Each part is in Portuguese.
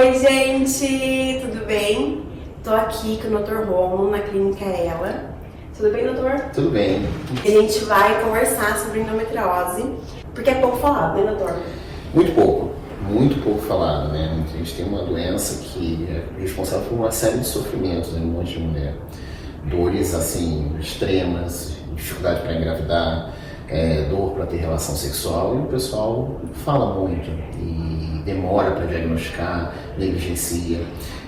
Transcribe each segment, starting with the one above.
Oi, gente, tudo bem? Tô aqui com o Dr. Romulo na clínica Ela. Tudo bem, doutor? Tudo bem. E a gente vai conversar sobre endometriose, porque é pouco falado, né, doutor? Muito pouco falado, né? A gente tem uma doença que é responsável por uma série de sofrimentos em um monte de mulher. Dores, assim, extremas, dificuldade para engravidar, dor para ter relação sexual, e o pessoal fala muito e demora para diagnosticar, negligencia.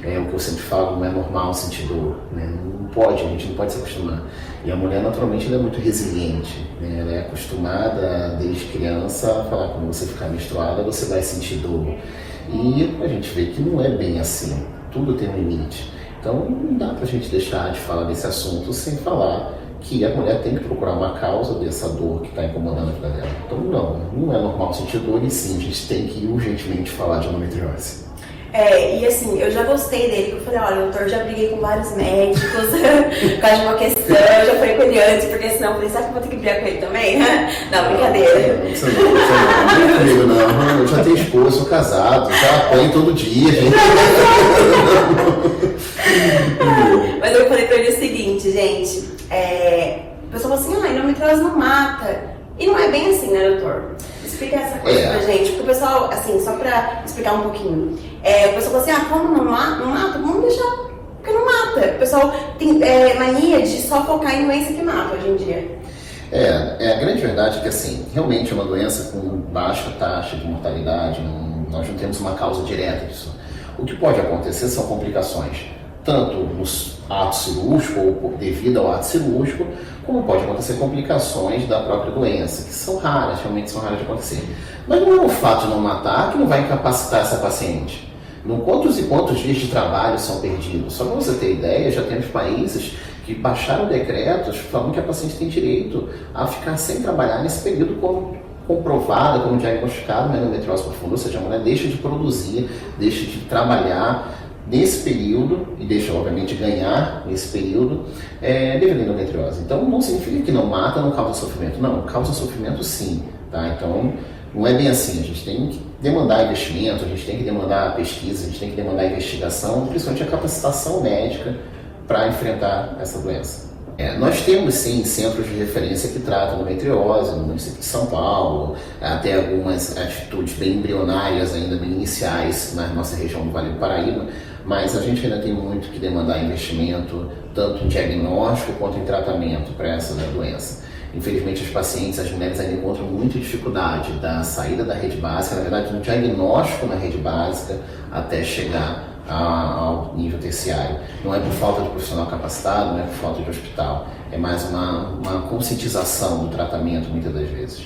O que eu sempre falo, não é normal sentir dor, né? A gente não pode se acostumar. E a mulher, naturalmente, ela é muito resiliente, né? Ela é acostumada, desde criança, a falar que quando você ficar menstruada, você vai sentir dor. E a gente vê que não é bem assim, tudo tem um limite. Então, não dá pra gente deixar de falar desse assunto sem falar que a mulher tem que procurar uma causa dessa dor que está incomodando a vida dela. Então, não é normal sentir dor, e sim, a gente tem que urgentemente falar de endometriose. E assim, eu já gostei dele, eu falei, olha, doutor, já briguei com vários médicos por causa de uma questão, eu já falei com ele antes, porque senão eu falei, sabe que eu vou ter que brigar com ele também? Não, brincadeira. Não, eu já tenho esposa, sou casado, já apanho todo dia, gente. Mas eu falei pra ele o seguinte, gente, o pessoal falou assim, endometriose não mata. E não é bem assim, né, doutor? Explica essa coisa pra gente, porque o pessoal, assim, só pra explicar um pouquinho, o pessoal fala assim, como não mata? Vamos deixar, porque não mata. O pessoal tem mania de só focar em doença que mata hoje em dia. A grande verdade é que, assim, realmente é uma doença com baixa taxa de mortalidade, nós não temos uma causa direta disso. O que pode acontecer são complicações, tanto nos ato cirúrgico ou devido ao ato cirúrgico, como pode acontecer complicações da própria doença, que são raras, realmente são raras de acontecer. Mas não é o fato de não matar que não vai incapacitar essa paciente. Quantos e quantos dias de trabalho são perdidos? Só para você ter ideia, já temos países que baixaram decretos falando que a paciente tem direito a ficar sem trabalhar nesse período como comprovada, como diagnosticada uma endometriose profunda, ou seja, a mulher deixa de produzir, deixa de trabalhar nesse período e deixa, obviamente, ganhar nesse período devido à endometriose. Então, não significa que não mata, não causa sofrimento. Não, causa sofrimento sim, tá? Então, não é bem assim. A gente tem que demandar investimento, a gente tem que demandar pesquisa, a gente tem que demandar investigação, principalmente a capacitação médica para enfrentar essa doença. Nós temos sim centros de referência que tratam endometriose no município de São Paulo, até algumas atitudes bem embrionárias, ainda bem iniciais na nossa região do Vale do Paraíba, mas a gente ainda tem muito que demandar investimento, tanto em diagnóstico quanto em tratamento para essa doença. Infelizmente, as pacientes, as mulheres ainda encontram muita dificuldade da saída da rede básica, na verdade, no diagnóstico na rede básica, até chegar ao nível terciário. Não é por falta de profissional capacitado, não é por falta de hospital, é mais uma conscientização do tratamento, muitas das vezes.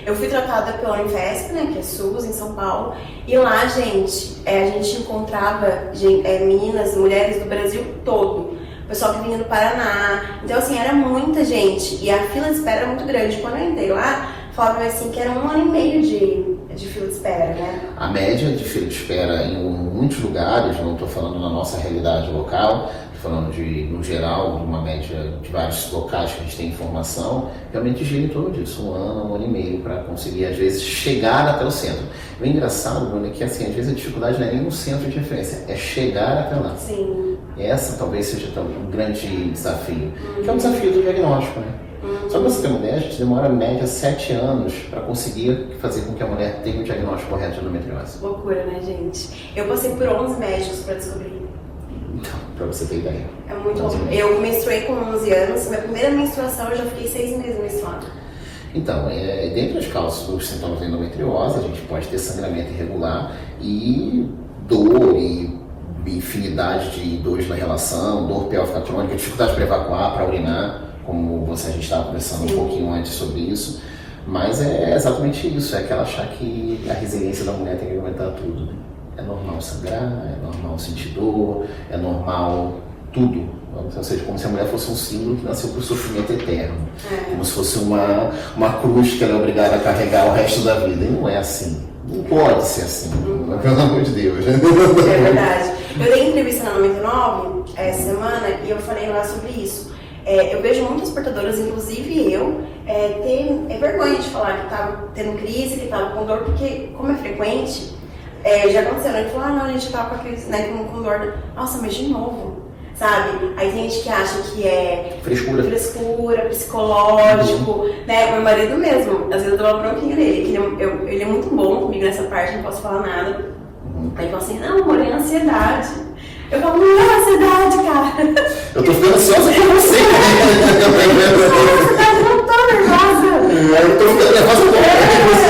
Eu fui tratada pela Unifesp, né, que é SUS, em São Paulo, e lá, gente, a gente encontrava meninas, mulheres do Brasil todo, o pessoal que vinha do Paraná, então assim, era muita gente, e a fila de espera era muito grande. Quando eu entrei lá, falavam assim que era 1 ano e meio de fila de espera, né? A média de fila de espera em muitos lugares, não estou falando na nossa realidade local, estou falando no geral, de uma média de vários locais que a gente tem informação, realmente gira em torno disso, 1 ano, 1 ano e meio, para conseguir, às vezes, chegar até o centro. O engraçado, Bruno, é que, assim, às vezes a dificuldade não é nem no centro de referência, é chegar até lá. Sim. Essa talvez seja um grande desafio, que é o desafio do diagnóstico, né? Só para você ter uma ideia, a gente demora em média 7 anos para conseguir fazer com que a mulher tenha o diagnóstico correto de endometriose. Loucura, né, gente? Eu passei por 11 médicos para descobrir. Então, para você ter ideia. É muito bom. Eu menstruei com 11 anos, minha primeira menstruação eu já fiquei 6 meses menstruada. Então, dentre as causas dos sintomas da endometriose, a gente pode ter sangramento irregular e dor e infinidade de dores na relação, dor pélvica crônica, dificuldade para evacuar, para urinar, como a gente estava conversando um pouquinho antes sobre isso, mas é exatamente isso, é aquela achar que a resiliência da mulher tem que aguentar tudo, né? É normal sangrar, é normal sentir dor, é normal tudo, ou seja, como se a mulher fosse um símbolo que nasceu para o sofrimento eterno, como se fosse uma cruz que ela é obrigada a carregar o resto da vida, e não é assim, não pode ser assim, pelo amor de Deus. É verdade. Eu dei entrevista na 99 essa semana e eu falei lá sobre isso. Eu vejo muitas portadoras, inclusive eu, ter vergonha de falar que estava tendo crise, que estava com dor, porque como é frequente, Já aconteceu, né? Ele falou, não, a gente tava com aqueles, né, com dor. Nossa, mas de novo, sabe? Aí tem gente que acha que é frescura, psicológico, né? Meu marido mesmo, às vezes eu dou uma bronquinha nele, que ele é muito bom comigo nessa parte, não posso falar nada. Aí ele fala assim, não, amor, é ansiedade. Eu falo, não é ansiedade, cara. Eu tô ficando ansiosa por você. Ansiedade, não tô nervosa. Eu tô ficando nervosa por você.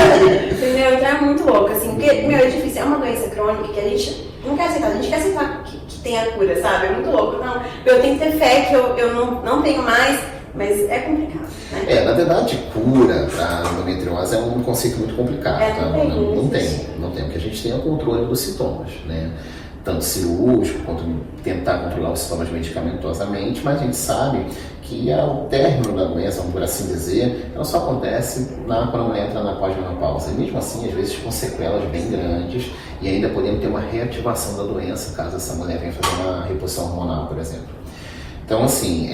Entendeu? Então é muito louco, assim, porque, é difícil, é uma doença crônica que a gente não quer aceitar, a gente quer aceitar que tem a cura, sabe? É muito louco. Não, eu tenho que ter fé que eu não tenho mais, mas é complicado, né? Na verdade, cura para endometriose é um conceito muito complicado, tá? Não tem, porque a gente tem o controle dos sintomas, né? Tanto cirúrgico quanto tentar controlar os sintomas medicamentosamente, mas a gente sabe que o término da doença, vamos por assim dizer, ela só acontece quando a mulher entra na pós-menopausa. E mesmo assim, às vezes, com sequelas bem grandes, e ainda podemos ter uma reativação da doença, caso essa mulher venha fazer uma reposição hormonal, por exemplo. Então, assim,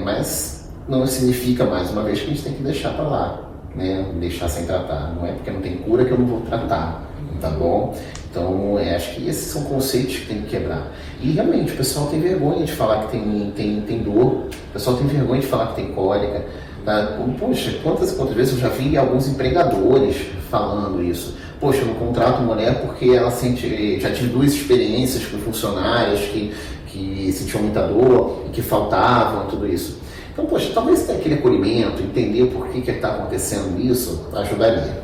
mas não significa, mais uma vez, que a gente tem que deixar para lá, né? Deixar sem tratar. Não é porque não tem cura que eu não vou tratar, tá bom? Então, acho que esses são conceitos que tem que quebrar. E realmente, o pessoal tem vergonha de falar que tem dor, o pessoal tem vergonha de falar que tem cólica. Tá? Poxa, quantas vezes eu já vi alguns empregadores falando isso. Poxa, eu não contrato mulher porque ela sente. Já tive 2 experiências com funcionários que sentiam muita dor e que faltavam, tudo isso. Então, poxa, talvez ter aquele acolhimento, entender por que está acontecendo isso, ajudaria.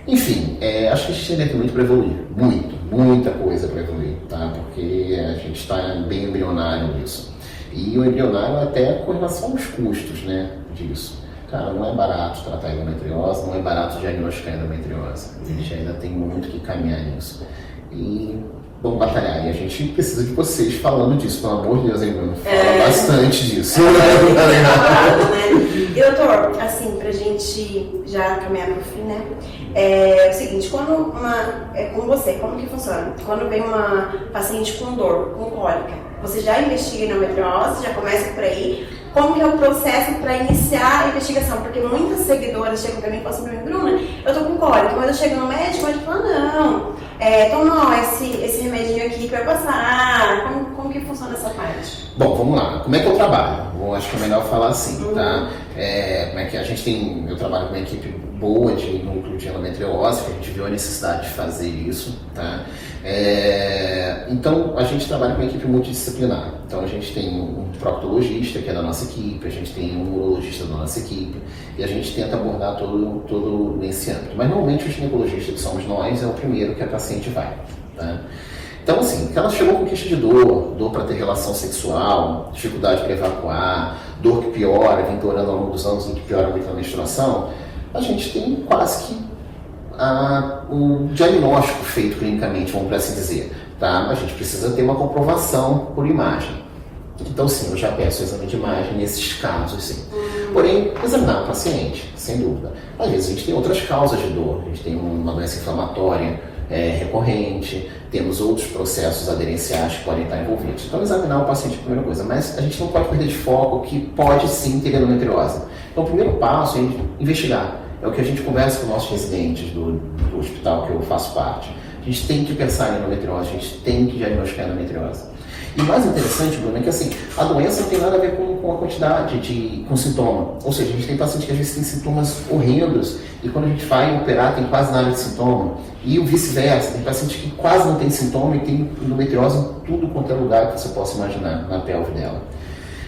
Enfim, acho que a gente ainda tem muito para evoluir, muita coisa para evoluir, tá? Porque a gente está bem embrionário nisso. E o embrionário até com relação aos custos, né, disso. Cara, não é barato tratar a endometriose, não é barato diagnosticar a endometriose. A gente ainda tem muito que caminhar nisso. E vamos batalhar. E a gente precisa de vocês falando disso, pelo amor de Deus, hein, Bruno? Fala bastante disso. E doutor, assim, pra gente já caminhar pro fim, né? É o seguinte, quando com você, como que funciona? Quando vem uma paciente com dor, com cólica, você já investiga endometriose, já começa por aí? Como que é o processo para iniciar a investigação? Porque muitas seguidoras chegam para mim e falam assim, Bruna, eu tô com cólica, mas eu chego no médico, o médico fala, não, toma esse remedinho aqui que vai passar. Como que funciona essa parte? Bom, vamos lá. Como é que eu trabalho? Acho que é melhor falar assim, tá? Como é que a gente tem... Eu trabalho com uma equipe boa de núcleo de endometriose, que a gente viu a necessidade de fazer isso, tá? Então, a gente trabalha com uma equipe multidisciplinar. Então, a gente tem um proctologista, que é da nossa equipe, a gente tem um urologista da nossa equipe, e a gente tenta abordar todo esse âmbito. Mas, normalmente, o ginecologista, que somos nós, é o primeiro que a paciente vai, tá? Então, assim, ela chegou com queixa de dor para ter relação sexual, dificuldade para evacuar, dor que piora, vem piorando ao longo dos anos, que piora muito a menstruação, a gente tem quase que um diagnóstico feito clinicamente, vamos assim dizer, tá? Mas a gente precisa ter uma comprovação por imagem. Então, sim, eu já peço exame de imagem nesses casos, sim. Porém, examinar o paciente, sem dúvida. Às vezes a gente tem outras causas de dor, a gente tem uma doença inflamatória recorrente, temos outros processos aderenciais que podem estar envolvidos. Então, examinar o paciente é a primeira coisa, mas a gente não pode perder de foco que pode sim ter endometriose. Então, o primeiro passo é investigar. É o que a gente conversa com nossos residentes do hospital que eu faço parte. A gente tem que pensar em endometriose, a gente tem que diagnosticar endometriose. E o mais interessante, Bruno, é que assim, a doença não tem nada a ver com a quantidade com sintoma. Ou seja, a gente tem pacientes que às vezes têm sintomas horrendos e quando a gente vai operar tem quase nada de sintoma. E o vice-versa, tem pacientes que quase não tem sintoma e tem endometriose em tudo quanto é lugar que você possa imaginar na pelve dela.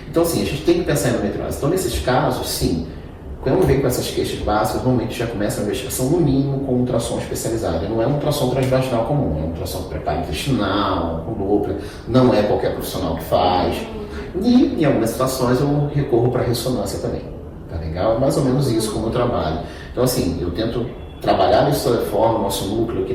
Então assim, a gente tem que pensar em endometriose. Então nesses casos, sim, quando vem com essas queixas básicas, normalmente já começa a investigação no mínimo com ultrassom especializado. Não é um ultrassom transvaginal comum, é um ultrassom de preparo intestinal, com Doppler, não é qualquer profissional que faz. E em algumas situações eu recorro para ressonância também. Tá legal? É mais ou menos isso como eu trabalho. Então assim, eu tento trabalhar dessa forma, nosso núcleo aqui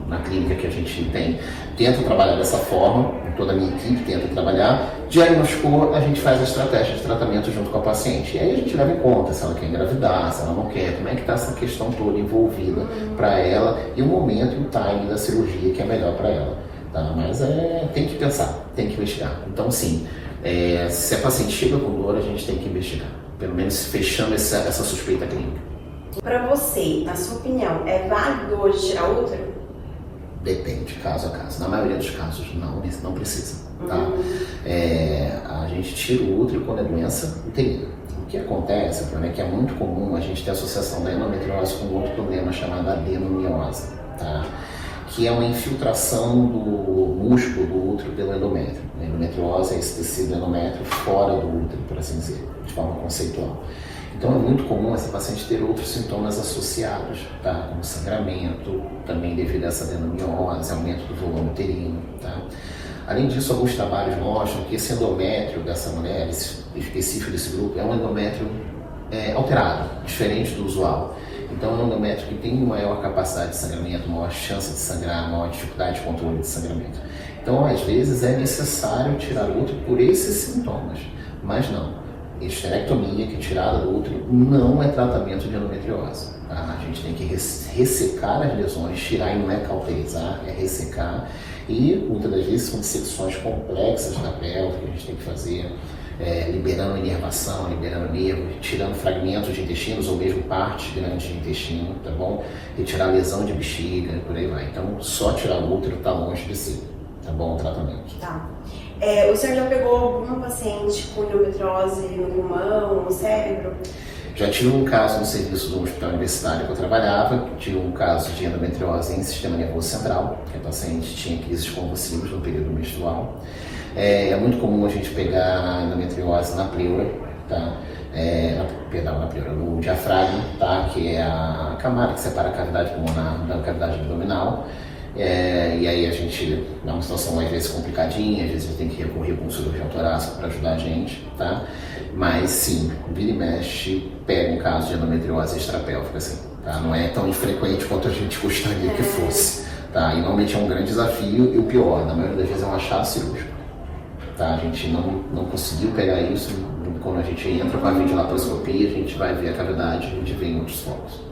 na clínica que a gente tem, tenta trabalhar dessa forma, toda a minha equipe tenta trabalhar, diagnosticou, a gente faz a estratégia de tratamento junto com a paciente. E aí a gente leva em conta se ela quer engravidar, se ela não quer, como é que está essa questão toda envolvida para ela e o momento e o timing da cirurgia que é melhor para ela. Tá? Mas tem que pensar, tem que investigar. Então sim, se a paciente chega com dor, a gente tem que investigar, pelo menos fechando essa suspeita clínica. Para você, na sua opinião, é válido hoje tirar útero? Depende, caso a caso. Na maioria dos casos, não precisa. Tá? A gente tira o útero quando é doença uterina. O que acontece, é que é muito comum a gente ter associação da endometriose com outro problema chamado adenomiose, tá? Que é uma infiltração do músculo do útero pelo endométrio. A endometriose é esse tecido endométrio fora do útero, por assim dizer, de forma conceitual. Então é muito comum essa paciente ter outros sintomas associados, tá? Como sangramento, também devido a essa adenomiose, aumento do volume uterino, tá? Além disso, alguns trabalhos mostram que esse endométrio dessa mulher, específico desse grupo, é um endométrio alterado, diferente do usual. Então é um endométrio que tem maior capacidade de sangramento, maior chance de sangrar, maior dificuldade de controle de sangramento. Então, às vezes, é necessário tirar o útero por esses sintomas, mas não. Esterectomia, que é tirada do útero, não é tratamento de endometriose. Tá? A gente tem que ressecar as lesões, tirar e não é cauterizar, é ressecar. E muitas das vezes são dissecções complexas da pelve que a gente tem que fazer, liberando inervação, liberando nervo, tirando fragmentos de intestinos ou mesmo partes grandes de intestino, tá bom? Retirar lesão de bexiga, por aí vai. Então, só tirar o útero está longe de ser, tá bom? O tratamento. Tá. O senhor já pegou alguma paciente com endometriose no pulmão, no cérebro? Já tive um caso no serviço do hospital universitário que eu trabalhava, tive um caso de endometriose em sistema nervoso central, que a paciente tinha crises convulsivas no período menstrual. É muito comum a gente pegar a endometriose na pleura, tá? Na pleura, no diafragma, tá? Que é a camada que separa a cavidade pulmonar da cavidade abdominal. E aí a gente, numa situação às vezes complicadinha, às vezes a gente tem que recorrer com um cirurgião torácico para ajudar a gente, tá? Mas sim, vira e mexe, pega um caso de endometriose extrapélvica, assim, tá? Não é tão infrequente quanto a gente gostaria que fosse, tá? E normalmente é um grande desafio e o pior, na maioria das vezes é um achado cirúrgico, tá? A gente não conseguiu pegar isso, quando a gente entra com a videolaparoscopia, a gente vai ver a cavidade e a gente vê em outros focos.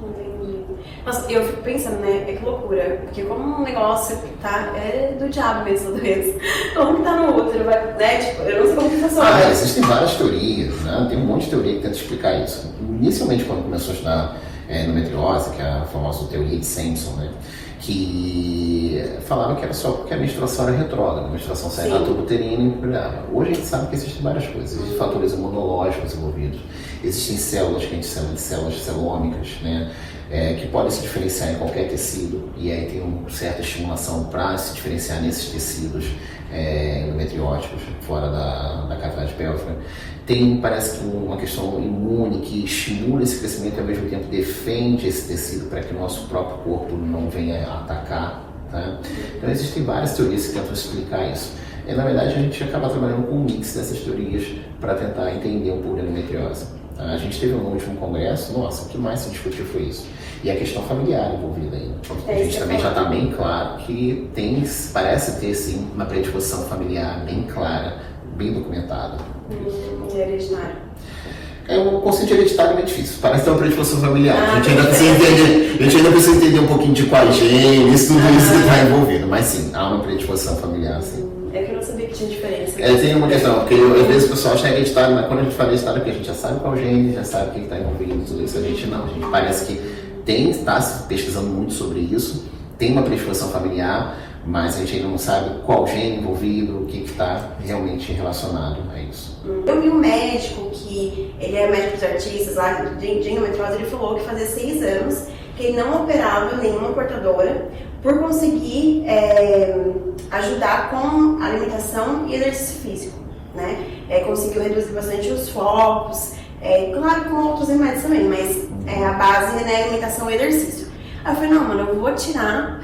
Nossa, eu fico pensando, né, que loucura, porque como um negócio tá, do diabo mesmo, essa doença, como que tá no útero, né, tipo, eu não sei como que funciona. Existem várias teorias, né, tem um monte de teoria que tenta explicar isso. Inicialmente, quando começou a estudar endometriose, que é a famosa teoria de Sampson, né, que falava que era só porque a menstruação era retrógrada, a menstruação saía da tubo uterina e embrulhava. Hoje a gente sabe que existem várias coisas, existem fatores imunológicos envolvidos, existem células que a gente chama de células celômicas, né, que podem se diferenciar em qualquer tecido, e aí tem uma certa estimulação para se diferenciar nesses tecidos endometrióticos fora da cavidade pélvica. Tem, parece que uma questão imune que estimula esse crescimento e ao mesmo tempo defende esse tecido para que o nosso próprio corpo não venha atacar, tá? Então existem várias teorias que tentam explicar isso. E na verdade a gente acaba trabalhando com um mix dessas teorias para tentar entender um pouco da endometriose. A gente teve no último congresso, nossa, o que mais se discutiu foi isso. E a questão familiar envolvida aí. A gente também já está bem claro que parece ter sim uma predisposição familiar bem clara, bem documentada. Hereditário. O conceito de hereditário é meio difícil, parece ter uma predisposição familiar. A gente ainda precisa entender um pouquinho de quais genes, tudo isso que está envolvido. Mas sim, há uma predisposição familiar, sim. É que eu não sabia que tinha diferença. Tem uma questão, porque às vezes o pessoal acha hereditário, mas quando a gente fala hereditário, a gente já sabe qual gene, já sabe o que está envolvido, tudo isso. A gente parece que está pesquisando muito sobre isso, tem uma predisposição familiar, mas a gente ainda não sabe qual gene envolvido, o que está realmente relacionado a isso. Eu vi um médico que, ele é médico dos artistas lá, de endometriose, ele falou que fazia 6 anos que ele não operava nenhuma cortadora por conseguir ajudar com alimentação e exercício físico, né? Conseguiu reduzir bastante os focos, claro com outros remédios também, mas a base é alimentação e exercício. Aí eu falei, não, mano, eu vou tirar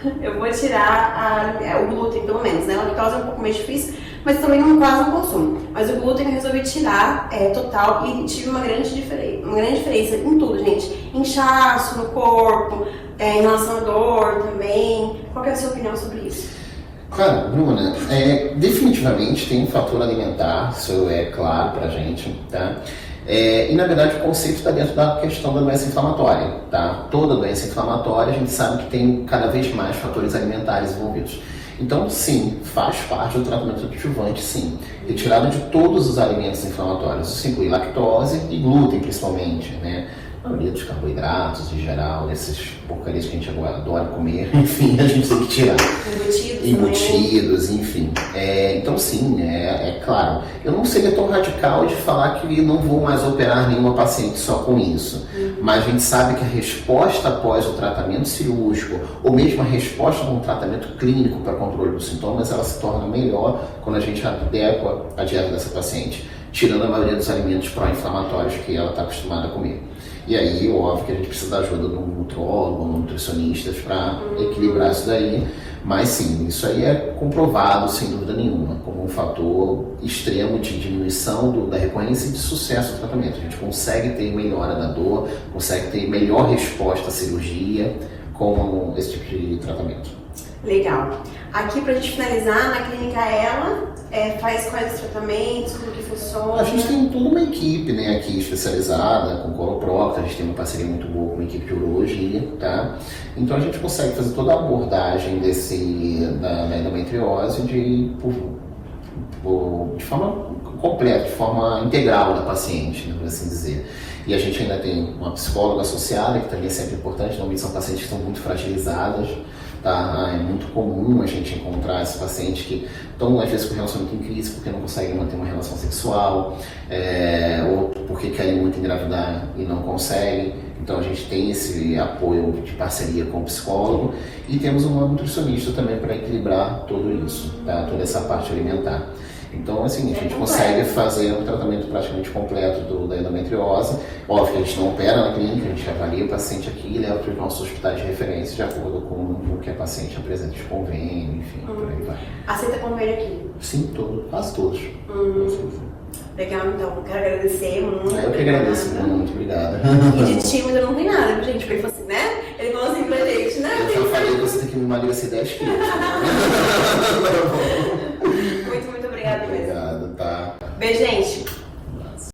o glúten pelo menos, né? A lactose é um pouco mais difícil, mas também quase não consumo. Mas o glúten eu resolvi tirar total e tive uma grande diferença em tudo, gente. Inchaço no corpo, em relação à dor também. Qual que é a sua opinião sobre isso? Cara, Bruna, definitivamente tem um fator alimentar, isso é claro pra gente, tá? E na verdade o conceito está dentro da questão da doença inflamatória, tá? Toda doença inflamatória a gente sabe que tem cada vez mais fatores alimentares envolvidos. Então sim, faz parte do tratamento adjuvante, sim. Retirada de todos os alimentos inflamatórios, isso inclui lactose e glúten principalmente, né? A maioria dos carboidratos, em geral, essas porcarias que a gente agora adora comer, enfim, a gente tem que tirar. Embutidos, enfim. Então, sim, é claro. Eu não seria tão radical de falar que não vou mais operar nenhuma paciente só com isso. Mas a gente sabe que a resposta após o tratamento cirúrgico, ou mesmo a resposta de um tratamento clínico para controle dos sintomas, ela se torna melhor quando a gente adequa a dieta dessa paciente, tirando a maioria dos alimentos pró-inflamatórios que ela está acostumada a comer. E aí, óbvio que a gente precisa da ajuda de um nutrólogo, nutricionistas para equilibrar isso daí. Mas sim, isso aí é comprovado, sem dúvida nenhuma, como um fator extremo de diminuição da recorrência e de sucesso do tratamento. A gente consegue ter melhora da dor, consegue ter melhor resposta à cirurgia com esse tipo de tratamento. Legal. Aqui, pra gente finalizar, na clínica ela faz quais tratamentos, como que funciona? A gente tem toda uma equipe, né, aqui especializada, com coloprocto, a gente tem uma parceria muito boa com a equipe de urologia, tá? Então a gente consegue fazer toda a abordagem da endometriose de forma completa, de forma integral da paciente, né, por assim dizer. E a gente ainda tem uma psicóloga associada, que também é sempre importante, normalmente são pacientes que estão muito fragilizadas. Tá? É muito comum a gente encontrar esses pacientes que estão, às vezes, com relacionamento em crise porque não conseguem manter uma relação sexual, ou porque querem muito engravidar e não conseguem. Então, a gente tem esse apoio de parceria com o psicólogo e temos uma nutricionista também para equilibrar tudo isso, tá? Toda essa parte alimentar. Então, assim, a gente consegue fazer um tratamento praticamente completo da endometriose. Óbvio que a gente não opera na clínica, a gente avalia o paciente aqui e leva para os nossos hospitais de referência de acordo com o que a paciente apresenta de convênio, enfim, por aí vai. Aceita convênio aqui? Sim, quase todos. Legal, então, quero agradecer muito. Eu que agradeço, muito obrigada. E de tímido não tem nada, gente, porque ele falou assim, né? Ele falou assim pra gente, né? Eu já falei que você tem que me emagrecer 10 quilos. Muito obrigada mesmo. Obrigado, tá? Beijo, gente.